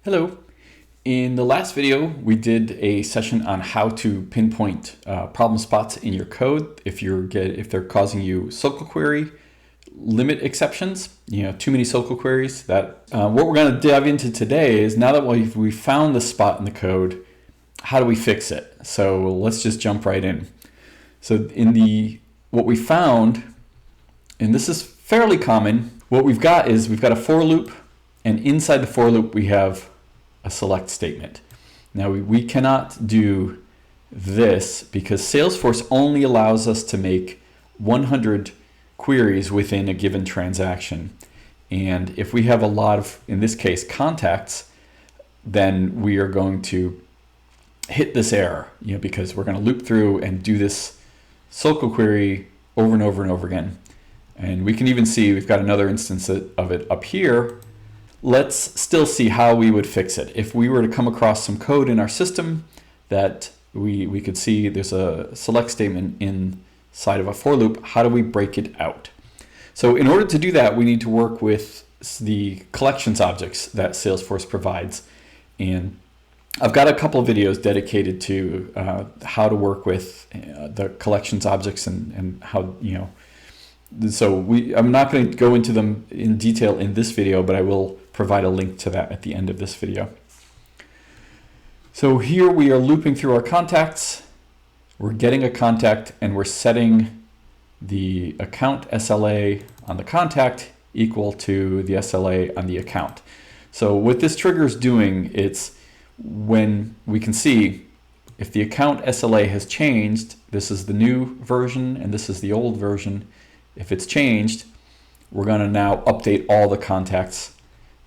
Hello. In the last video, we did a session on how to pinpoint problem spots in your code if they're causing you SOQL query limit exceptions, too many SOQL queries. What we're going to dive into today is, now that we found the spot in the code, how do we fix it? So let's just jump right in. So what we found, and this is fairly common, what we've got a for loop, and inside the for loop we have a select statement. Now we cannot do this because Salesforce only allows us to make 100 queries within a given transaction. And if we have a lot of, in this case, contacts, then we are going to hit this error, because we're going to loop through and do this SOQL query over and over and over again. And we can even see we've got another instance of it up here. Let's still see how we would fix it. If we were to come across some code in our system that we could see there's a select statement inside of a for loop, how do we break it out? So in order to do that, we need to work with the collections objects that Salesforce provides. And I've got a couple of videos dedicated to how to work with the collections objects and how, so I'm not going to go into them in detail in this video, but I will provide a link to that at the end of this video. So here we are looping through our contacts. We're getting a contact and we're setting the account SLA on the contact equal to the SLA on the account. So what this trigger is doing, it's when we can see if the account SLA has changed, this is the new version and this is the old version. If it's changed, we're going to now update all the contacts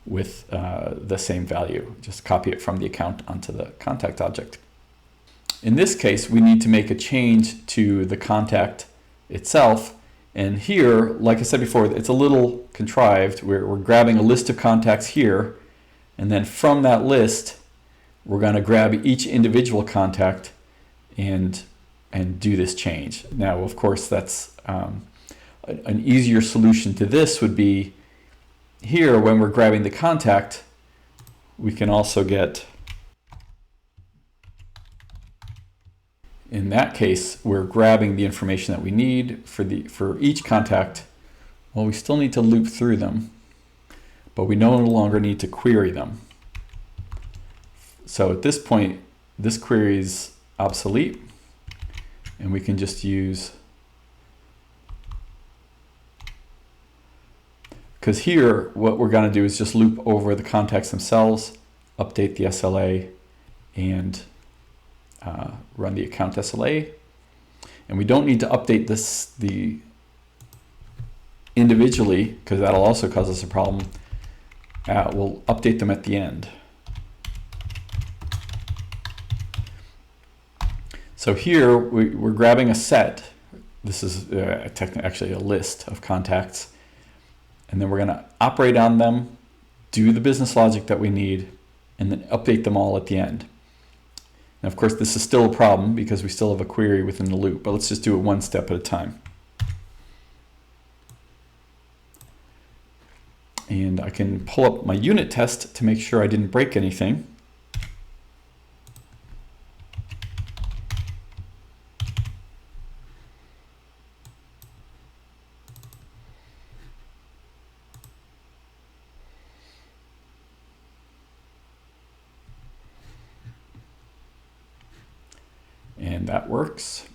with the same value. Just copy it from the account onto the contact object. In this case, we need to make a change to the contact itself. And here, like I said before, it's a little contrived. We're grabbing a list of contacts here, and then from that list, we're going to grab each individual contact and do this change. Now, of course, that's an easier solution to this would be here when we're grabbing the contact, we can also get, in that case, we're grabbing the information that we need for each contact. Well, we still need to loop through them, but we no longer need to query them. So at this point, this query is obsolete, and we can just use, because here what we're going to do is just loop over the contacts themselves, update the SLA, and run the account SLA. And we don't need to update the individually, because that'll also cause us a problem. We'll update them at the end. So here we're grabbing a set. This is actually a list of contacts. And then we're going to operate on them, do the business logic that we need, and then update them all at the end. Now, of course, this is still a problem because we still have a query within the loop, but let's just do it one step at a time. And I can pull up my unit test to make sure I didn't break anything. And that works.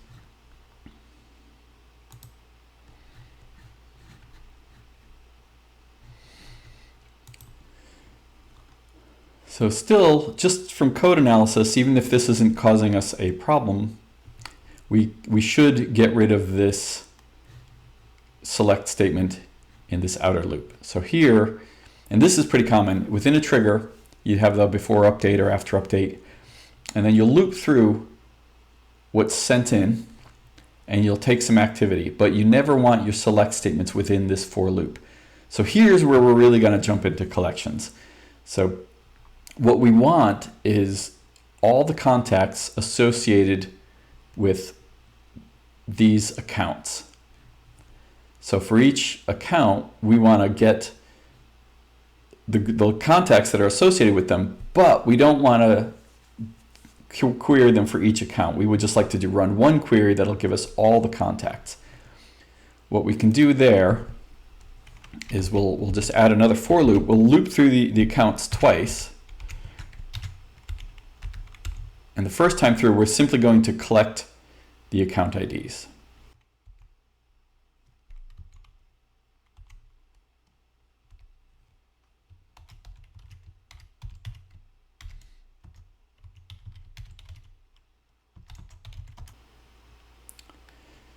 So still, just from code analysis, even if this isn't causing us a problem, we should get rid of this select statement in this outer loop. So here, and this is pretty common, within a trigger, you have the before update or after update, and then you'll loop through what's sent in, and you'll take some activity, but you never want your select statements within this for loop. So here's where we're really going to jump into collections. So what we want is all the contacts associated with these accounts. So for each account, we want to get the contacts that are associated with them, but we don't want to query them for each account. We would just like to run one query that'll give us all the contacts. What we can do there is we'll just add another for loop. We'll loop through the accounts twice. And the first time through, we're simply going to collect the account IDs.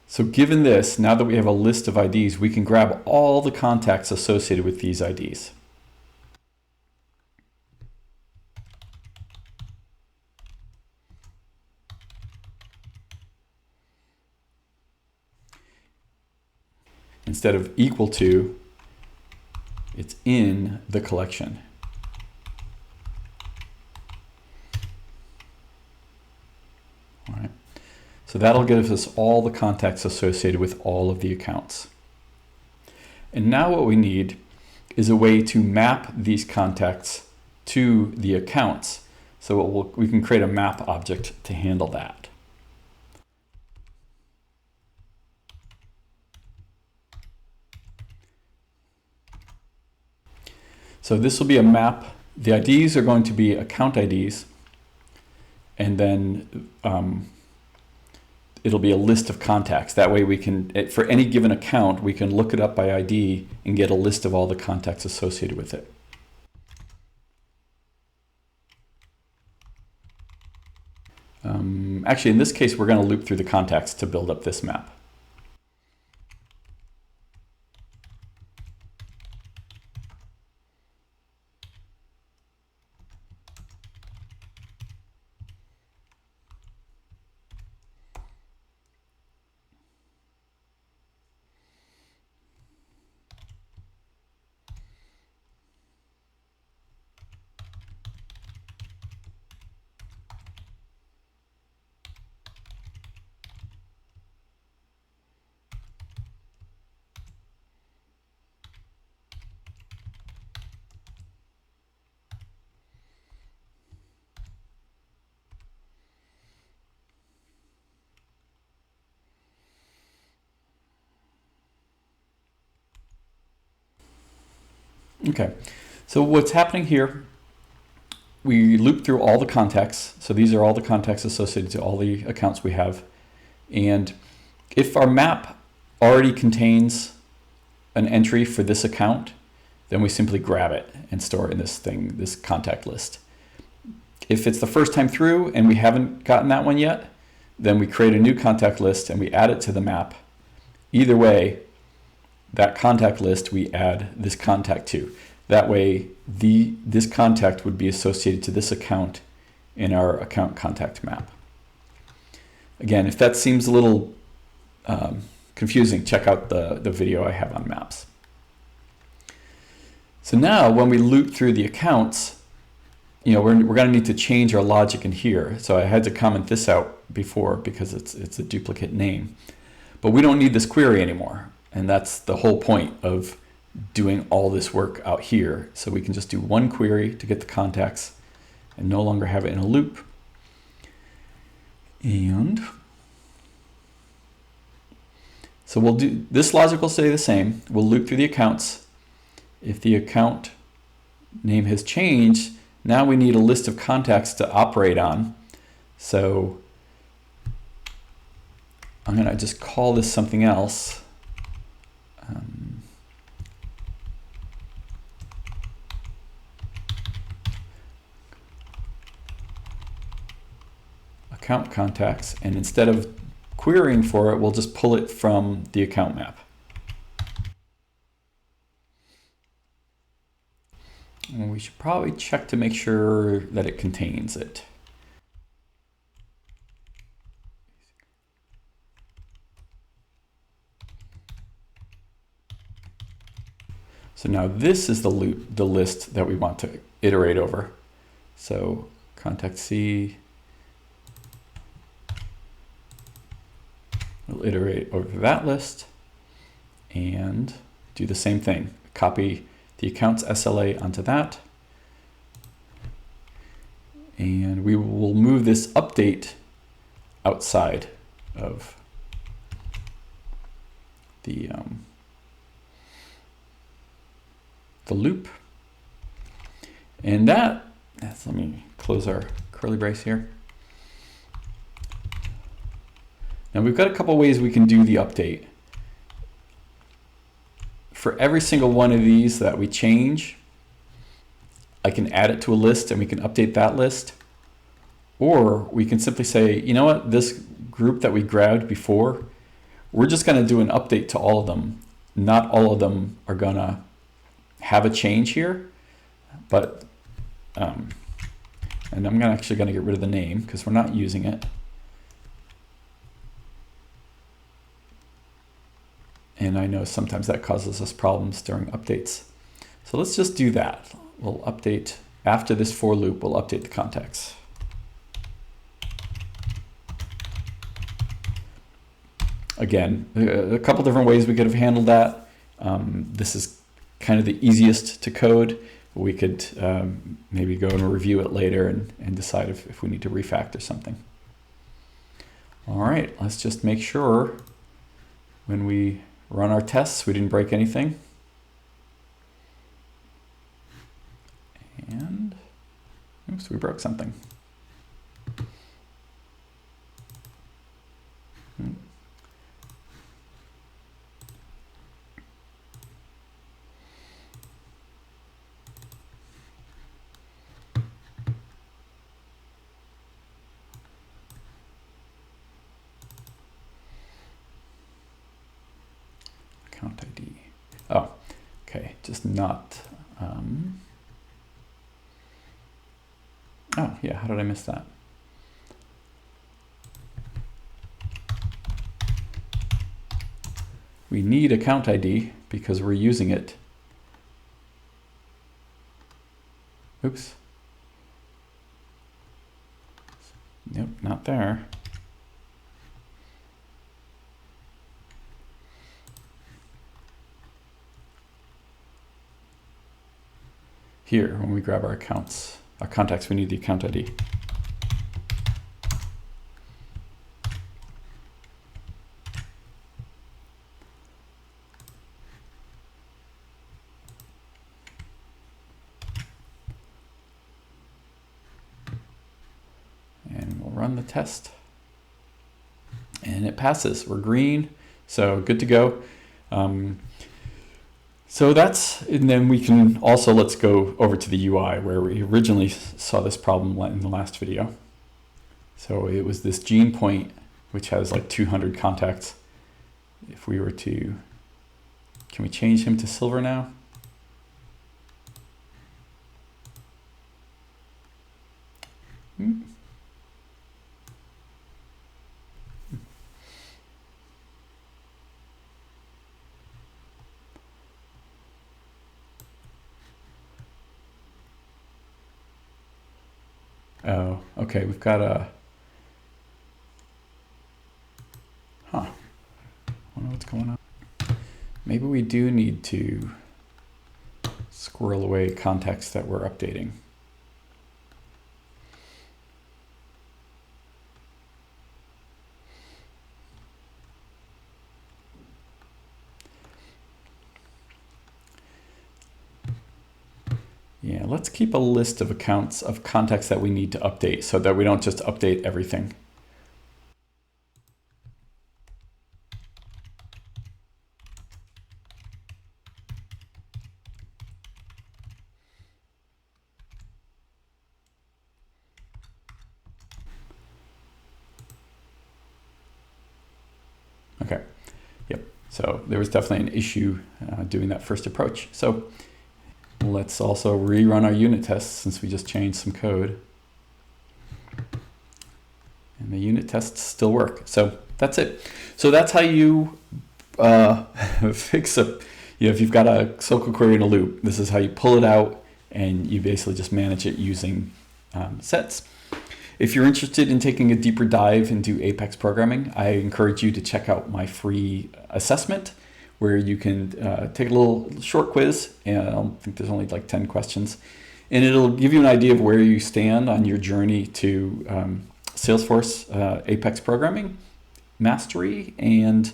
So given this, now that we have a list of IDs, we can grab all the contacts associated with these IDs. Instead of equal to, it's in the collection. All right. So that'll give us all the contacts associated with all of the accounts. And now what we need is a way to map these contacts to the accounts. So we can create a map object to handle that. So this will be a map. The IDs are going to be account IDs, and then it'll be a list of contacts. That way we can, for any given account, we can look it up by ID and get a list of all the contacts associated with it. Actually, in this case, we're going to loop through the contacts to build up this map. Okay, so what's happening here, we loop through all the contacts. So these are all the contacts associated to all the accounts we have. And if our map already contains an entry for this account, then we simply grab it and store it in this contact list. If it's the first time through and we haven't gotten that one yet, then we create a new contact list and we add it to the map. Either way, that contact list we add this contact to. That way this contact would be associated to this account in our account contact map. Again, if that seems a little confusing, check out the video I have on maps. So now when we loop through the accounts, we're going to need to change our logic in here. So I had to comment this out before because it's a duplicate name. But we don't need this query anymore. And that's the whole point of doing all this work out here. So we can just do one query to get the contacts and no longer have it in a loop. And so we'll do this logic will stay the same. We'll loop through the accounts. If the account name has changed, now we need a list of contacts to operate on. So I'm going to just call this something else. Account contacts, and instead of querying for it, we'll just pull it from the account map. And we should probably check to make sure that it contains it. So now this is the list that we want to iterate over. So contact C, we'll iterate over that list and do the same thing. Copy the accounts SLA onto that. And we will move this update outside of the loop. And let me close our curly brace here. Now we've got a couple ways we can do the update. For every single one of these that we change, I can add it to a list and we can update that list. Or we can simply say, you know what, this group that we grabbed before, we're just going to do an update to all of them. Not all of them are going to have a change here, but, and I'm actually going to get rid of the name because we're not using it. And I know sometimes that causes us problems during updates. So let's just do that. We'll update, after this for loop, we'll update the context. Again, a couple different ways we could have handled that. This is kind of the easiest to code. We could maybe go and review it later and decide if we need to refactor something. All right, let's just make sure when we run our tests we didn't break anything. And oops, we broke something. Account ID. Oh, okay, just not. Oh, yeah, how did I miss that? We need account ID because we're using it. Oops. Nope, not there. Here, when we grab our accounts, our contacts, we need the account ID. And we'll run the test. And it passes. We're green, so good to go. So that's, and then we can also, let's go over to the UI where we originally saw this problem in the last video. So it was this gene point, which has like 200 contacts. If we were to, can we change him to silver now? Oh, okay, we've got a, I wonder what's going on. Maybe we do need to squirrel away contacts that we're updating. Yeah, let's keep a list of accounts of contacts that we need to update so that we don't just update everything. Okay, yep. So there was definitely an issue doing that first approach. So let's also rerun our unit tests since we just changed some code. And the unit tests still work. So that's it. So that's how you fix a, if you've got a SOQL query in a loop, this is how you pull it out and you basically just manage it using sets. If you're interested in taking a deeper dive into Apex programming, I encourage you to check out my free assessment where you can take a little short quiz, and I don't think there's only like 10 questions, and it'll give you an idea of where you stand on your journey to Salesforce Apex programming mastery, and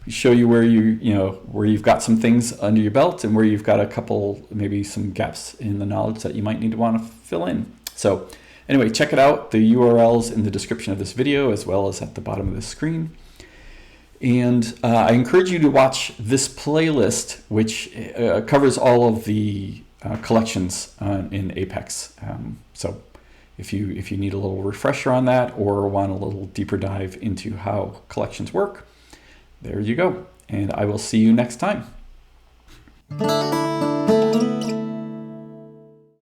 show you where where you've got some things under your belt and where you've got a couple, maybe some gaps in the knowledge that you might need to want to fill in. So anyway, check it out. The URL's in the description of this video as well as at the bottom of the screen. And I encourage you to watch this playlist, which covers all of the collections in Apex. So if you need a little refresher on that or want a little deeper dive into how collections work, there you go. And I will see you next time.